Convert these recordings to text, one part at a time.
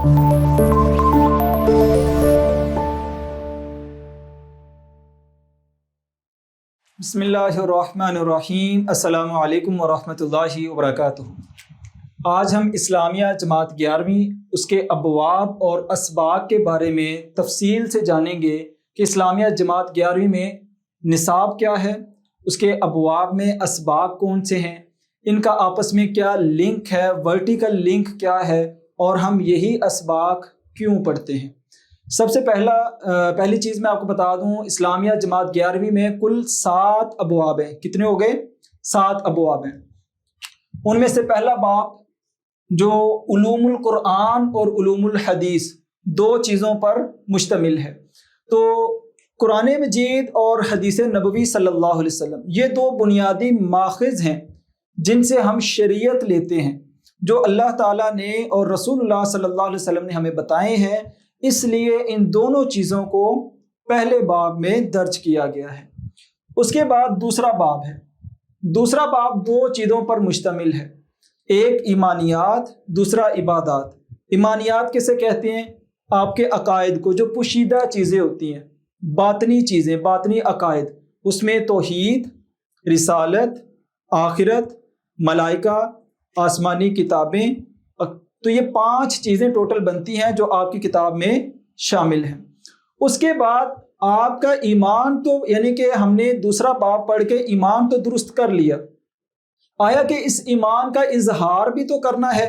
بسم اللہ الرحمن الرحیم، السلام علیکم ورحمۃ اللہ وبرکاتہ۔ آج ہم اسلامیہ جماعت 11ویں اس کے ابواب اور اسباق کے بارے میں تفصیل سے جانیں گے کہ اسلامیہ جماعت 11ویں میں نصاب کیا ہے، اس کے ابواب میں اسباق کون سے ہیں، ان کا آپس میں کیا لنک ہے، ورٹیکل لنک کیا ہے، اور ہم یہی اسباق کیوں پڑھتے ہیں۔ سب سے پہلی چیز میں آپ کو بتا دوں، اسلامیہ جماعت 11ویں میں کل 7 ابواب ہیں۔ کتنے ہو گئے؟ 7 ابواب ہیں۔ ان میں سے پہلا باب جو علوم القرآن اور علوم الحدیث 2 چیزوں پر مشتمل ہے۔ تو قرآن مجید اور حدیث نبوی صلی اللہ علیہ وسلم یہ 2 بنیادی ماخذ ہیں جن سے ہم شریعت لیتے ہیں، جو اللہ تعالیٰ نے اور رسول اللہ صلی اللہ علیہ وسلم نے ہمیں بتائے ہیں۔ اس لیے ان دونوں چیزوں کو پہلے باب میں درج کیا گیا ہے۔ اس کے بعد دوسرا باب ہے۔ دوسرا باب 2 چیزوں پر مشتمل ہے، ایک ایمانیات، دوسرا عبادات۔ ایمانیات کسے کہتے ہیں؟ آپ کے عقائد کو، جو پوشیدہ چیزیں ہوتی ہیں، باطنی چیزیں، باطنی عقائد، اس میں توحید، رسالت، آخرت، ملائکہ، آسمانی کتابیں، تو یہ 5 چیزیں ٹوٹل بنتی ہیں جو آپ کی کتاب میں شامل ہیں۔ اس کے بعد آپ کا ایمان، تو یعنی کہ ہم نے دوسرا باب پڑھ کے ایمان تو درست کر لیا، آیا کہ اس ایمان کا اظہار بھی تو کرنا ہے۔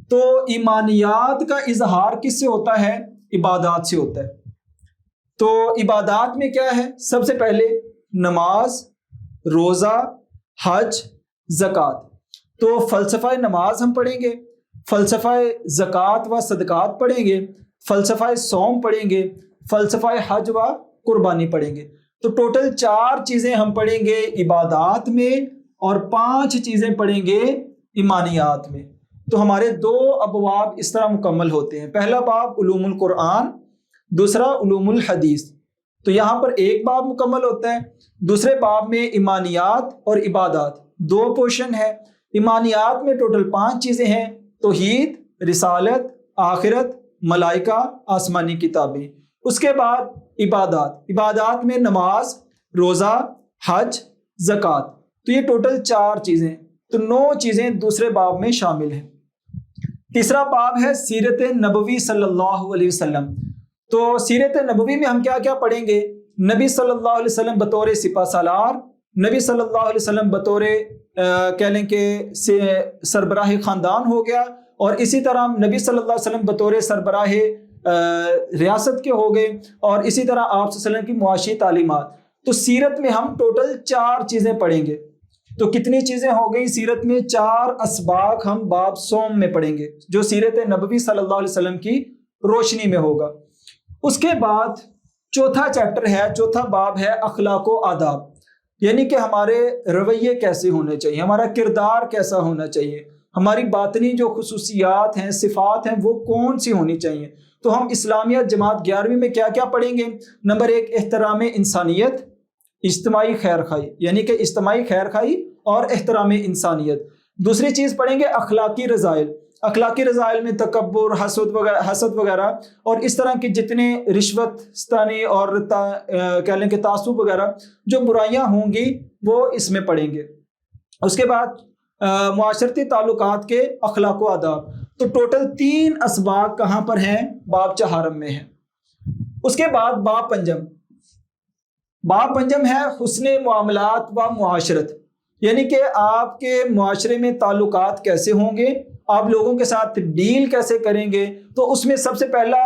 تو ایمانیات کا اظہار کس سے ہوتا ہے؟ عبادات سے ہوتا ہے۔ تو عبادات میں کیا ہے؟ سب سے پہلے نماز، روزہ، حج، زکوٰۃ۔ تو فلسفہ نماز ہم پڑھیں گے، فلسفہ زکوٰۃ و صدقات پڑھیں گے، فلسفہ صوم پڑھیں گے، فلسفہ حج و قربانی پڑھیں گے۔ تو ٹوٹل 4 چیزیں ہم پڑھیں گے عبادات میں اور 5 چیزیں پڑھیں گے ایمانیات میں۔ تو ہمارے 2 ابواب اس طرح مکمل ہوتے ہیں۔ پہلا باب علوم القرآن، دوسرا علوم الحدیث۔ تو یہاں پر ایک باب مکمل ہوتا ہے۔ دوسرے باب میں ایمانیات اور عبادات 2 پورشن ہے۔ ایمانیات میں ٹوٹل 5 چیزیں ہیں، توحید، رسالت، آخرت، ملائکہ، آسمانی کتابیں۔ اس کے بعد عبادات میں نماز، روزہ، حج، زکوٰۃ۔ تو یہ ٹوٹل 4 چیزیں، تو 9 چیزیں دوسرے باب میں شامل ہیں۔ تیسرا باب ہے سیرت نبوی صلی اللہ علیہ وسلم۔ تو سیرت نبوی میں ہم کیا کیا پڑھیں گے؟ نبی صلی اللہ علیہ وسلم بطور سپہ سالار، نبی صلی اللہ علیہ وسلم بطور کہہ لیں کہ سربراہ خاندان ہو گیا، اور اسی طرح نبی صلی اللہ علیہ وسلم بطور سربراہ ریاست کے ہو گئے، اور اسی طرح آپ صلی اللہ علیہ وسلم کی معاشی تعلیمات۔ تو سیرت میں ہم ٹوٹل 4 چیزیں پڑھیں گے۔ تو کتنی چیزیں ہو گئی سیرت میں؟ 4 اسباق ہم باب صوم میں پڑھیں گے، جو سیرت نبوی صلی اللہ علیہ وسلم کی روشنی میں ہوگا۔ اس کے بعد چوتھا چیپٹر ہے، چوتھا باب ہے اخلاق و آداب، یعنی کہ ہمارے رویے کیسے ہونے چاہیے، ہمارا کردار کیسا ہونا چاہیے، ہماری باطنی جو خصوصیات ہیں، صفات ہیں، وہ کون سی ہونی چاہیے۔ تو ہم اسلامیہ جماعت 11ویں میں کیا کیا پڑھیں گے؟ نمبر 1 احترام انسانیت، اجتماعی خیر خواہی، یعنی کہ اجتماعی خیر خواہی اور احترام انسانیت۔ دوسری چیز پڑھیں گے اخلاقی رذائل۔ اخلاقی رذائل میں تکبر، حسد وغیرہ، اور اس طرح کے جتنے رشوت ستانی اور کہہ لیں کہ تعصب وغیرہ جو برائیاں ہوں گی وہ اس میں پڑھیں گے۔ اس کے بعد معاشرتی تعلقات کے اخلاق و آداب۔ تو ٹوٹل 3 اسباق کہاں پر ہیں؟ باب چہارم میں ہیں۔ اس کے بعد باب پنجم۔ باب پنجم ہے حسن معاملات و معاشرت، یعنی کہ آپ کے معاشرے میں تعلقات کیسے ہوں گے، آپ لوگوں کے ساتھ ڈیل کیسے کریں گے۔ تو اس میں سب سے پہلا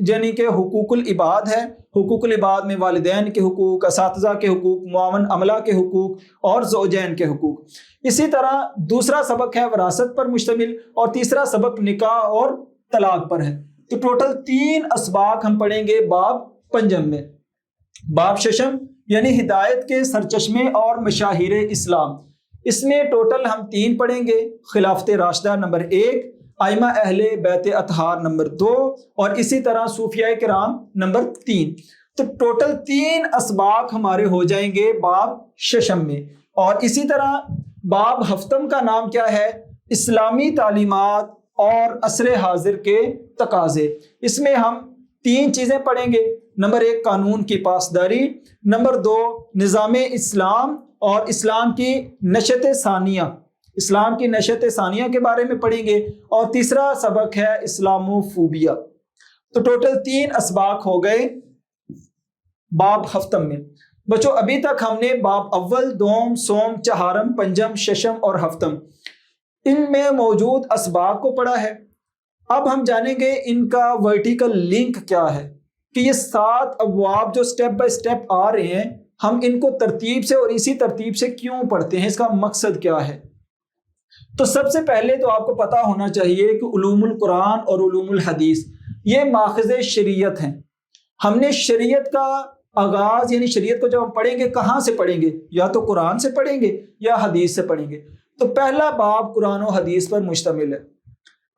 یعنی کہ حقوق العباد ہے۔ حقوق العباد میں والدین کے حقوق، اساتذہ کے حقوق، معاون عملہ کے حقوق اور زوجین کے حقوق۔ اسی طرح دوسرا سبق ہے وراثت پر مشتمل، اور تیسرا سبق نکاح اور طلاق پر ہے۔ تو ٹوٹل 3 اسباق ہم پڑھیں گے باب پنجم میں۔ باب ششم یعنی ہدایت کے سرچشمے اور مشاہیر اسلام، اس میں ٹوٹل ہم 3 پڑھیں گے، خلافت راشدہ نمبر 1، ائمہ اہل بیت اطہار نمبر 2، اور اسی طرح صوفیاء کرام نمبر 3۔ تو ٹوٹل 3 اسباق ہمارے ہو جائیں گے باب ششم میں۔ اور اسی طرح باب ہفتم کا نام کیا ہے؟ اسلامی تعلیمات اور عصر حاضر کے تقاضے۔ اس میں ہم 3 چیزیں پڑھیں گے۔ نمبر 1 قانون کی پاسداری، نمبر 2 نظام اسلام اور اسلام کی نشت ثانیہ، اسلام کی نشت ثانیہ کے بارے میں پڑھیں گے، اور تیسرا سبق ہے اسلاموفوبیا۔ تو ٹوٹل 3 اسباق ہو گئے باب ہفتم میں۔ بچوں ابھی تک ہم نے باب اول، دوم، سوم، چہارم، پنجم، ششم اور ہفتم ان میں موجود اسباق کو پڑھا ہے۔ اب ہم جانیں گے ان کا ورٹیکل لنک کیا ہے، کہ یہ 7 ابواب جو سٹیپ بائی سٹیپ آ رہے ہیں ہم ان کو ترتیب سے اور اسی ترتیب سے کیوں پڑھتے ہیں، اس کا مقصد کیا ہے۔ تو سب سے پہلے تو آپ کو پتا ہونا چاہیے کہ علوم القرآن اور علوم الحدیث یہ ماخذ شریعت ہیں۔ ہم نے شریعت کا آغاز یعنی شریعت کو جب ہم پڑھیں گے کہاں سے پڑھیں گے؟ یا تو قرآن سے پڑھیں گے یا حدیث سے پڑھیں گے۔ تو پہلا باب قرآن و حدیث پر مشتمل ہے۔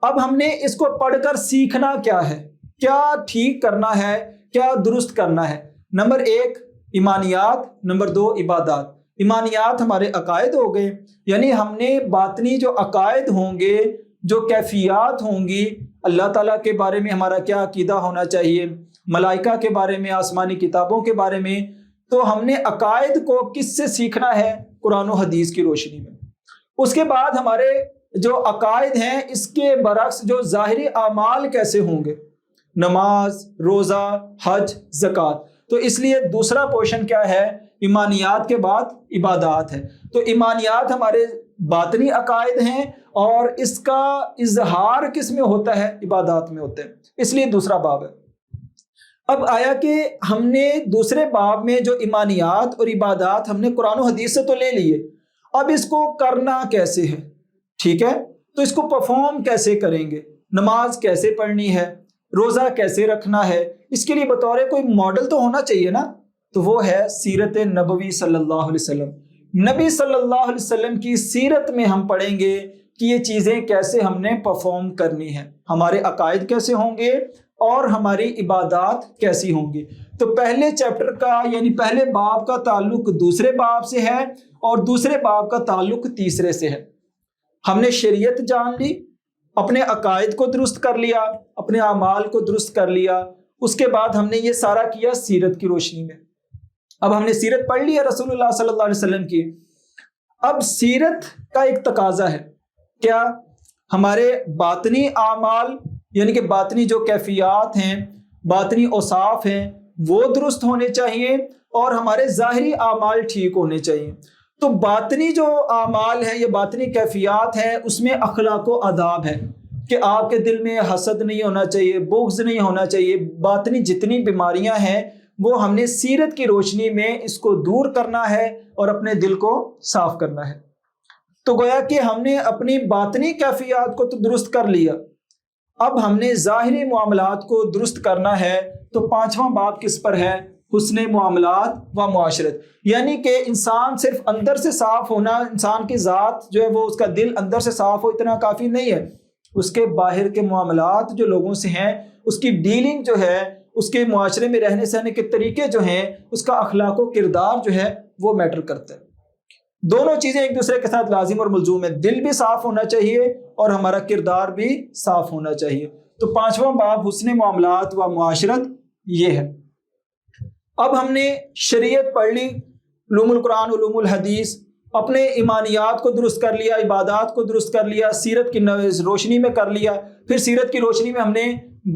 اب ہم نے اس کو پڑھ کر سیکھنا کیا ہے، کیا ٹھیک کرنا ہے، کیا درست کرنا ہے۔ نمبر 1 ایمانیات، نمبر 2 عبادات۔ ایمانیات ہمارے عقائد ہو گئے، یعنی ہم نے باطنی جو عقائد ہوں گے، جو کیفیات ہوں گی، اللہ تعالیٰ کے بارے میں ہمارا کیا عقیدہ ہونا چاہیے، ملائکہ کے بارے میں، آسمانی کتابوں کے بارے میں، تو ہم نے عقائد کو کس سے سیکھنا ہے؟ قرآن و حدیث کی روشنی میں۔ اس کے بعد ہمارے جو عقائد ہیں اس کے برعکس جو ظاہری اعمال کیسے ہوں گے، نماز، روزہ، حج، زکوٰۃ۔ تو اس لیے دوسرا پورشن کیا ہے؟ ایمانیات کے بعد عبادات ہے۔ تو ایمانیات ہمارے باطنی عقائد ہیں اور اس کا اظہار کس میں ہوتا ہے؟ عبادات میں ہوتا ہے، اس لیے دوسرا باب ہے۔ اب آیا کہ ہم نے دوسرے باب میں جو ایمانیات اور عبادات ہم نے قرآن و حدیث سے تو لے لیے، اب اس کو کرنا کیسے ہے؟ ٹھیک ہے، تو اس کو پرفارم کیسے کریں گے؟ نماز کیسے پڑھنی ہے، روزہ کیسے رکھنا ہے؟ اس کے لیے بطور کوئی ماڈل تو ہونا چاہیے نا، تو وہ ہے سیرت نبوی صلی اللہ علیہ وسلم۔ نبی صلی اللہ علیہ وسلم کی سیرت میں ہم پڑھیں گے کہ یہ چیزیں کیسے ہم نے پرفارم کرنی ہے، ہمارے عقائد کیسے ہوں گے اور ہماری عبادات کیسی ہوں گی۔ تو پہلے چیپٹر کا یعنی پہلے باب کا تعلق دوسرے باب سے ہے اور دوسرے باب کا تعلق تیسرے سے ہے۔ ہم نے شریعت جان لی، اپنے عقائد کو درست کر لیا، اپنے اعمال کو درست کر لیا، اس کے بعد ہم نے یہ سارا کیا سیرت کی روشنی میں۔ اب ہم نے سیرت پڑھ لی ہے رسول اللہ صلی اللہ علیہ وسلم کی۔ اب سیرت کا ایک تقاضا ہے، کیا؟ ہمارے باطنی اعمال یعنی کہ باطنی جو کیفیات ہیں، باطنی اوصاف ہیں، وہ درست ہونے چاہیے اور ہمارے ظاہری اعمال ٹھیک ہونے چاہیے۔ تو باطنی جو اعمال ہیں یا باطنی کیفیات ہیں اس میں اخلاق و آداب ہے کہ آپ کے دل میں حسد نہیں ہونا چاہیے، بغض نہیں ہونا چاہیے۔ باطنی جتنی بیماریاں ہیں وہ ہم نے سیرت کی روشنی میں اس کو دور کرنا ہے اور اپنے دل کو صاف کرنا ہے۔ تو گویا کہ ہم نے اپنی باطنی کیفیات کو تو درست کر لیا، اب ہم نے ظاہری معاملات کو درست کرنا ہے۔ تو 5واں باب کس پر ہے؟ حسن معاملات و معاشرت، یعنی کہ انسان صرف اندر سے صاف ہونا، انسان کی ذات جو ہے وہ اس کا دل اندر سے صاف ہو اتنا کافی نہیں ہے، اس کے باہر کے معاملات جو لوگوں سے ہیں، اس کی ڈیلنگ جو ہے، اس کے معاشرے میں رہنے سہنے کے طریقے جو ہیں، اس کا اخلاق و کردار جو ہے وہ میٹر کرتا ہے۔ دونوں چیزیں ایک دوسرے کے ساتھ لازم اور ملزوم ہے، دل بھی صاف ہونا چاہیے اور ہمارا کردار بھی صاف ہونا چاہیے۔ تو 5واں باب حسن معاملات و معاشرت یہ ہے۔ اب ہم نے شریعت پڑھ لی، علوم القرآن، علوم الحدیث، اپنے ایمانیات کو درست کر لیا، عبادات کو درست کر لیا، سیرت کی روشنی میں کر لیا، پھر سیرت کی روشنی میں ہم نے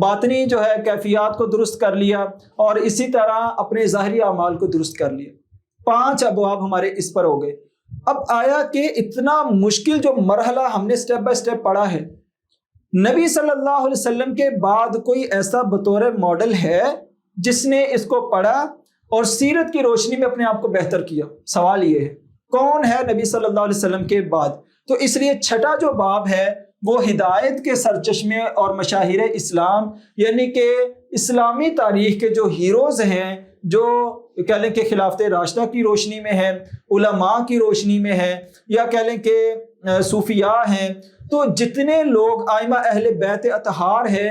باطنی جو ہے کیفیات کو درست کر لیا اور اسی طرح اپنے ظاہری اعمال کو درست کر لیا۔ 5 ابواب ہمارے اس پر ہو گئے۔ اب آیا کہ اتنا مشکل جو مرحلہ ہم نے سٹیپ بائی سٹیپ پڑھا ہے، نبی صلی اللہ علیہ وسلم کے بعد کوئی ایسا بطور ماڈل ہے جس نے اس کو پڑھا اور سیرت کی روشنی میں اپنے آپ کو بہتر کیا؟ سوال یہ ہے کون ہے نبی صلی اللہ علیہ وسلم کے بعد؟ تو اس لیے 6واں جو باب ہے وہ ہدایت کے سرچشمے اور مشاہیر اسلام، یعنی کہ اسلامی تاریخ کے جو ہیروز ہیں، جو کہہ لیں کہ خلافت راشدہ کی روشنی میں ہیں، علماء کی روشنی میں ہیں، یا کہہ لیں کہ صوفیاء ہیں، تو جتنے لوگ ائمہ اہل بیت اطہار ہیں،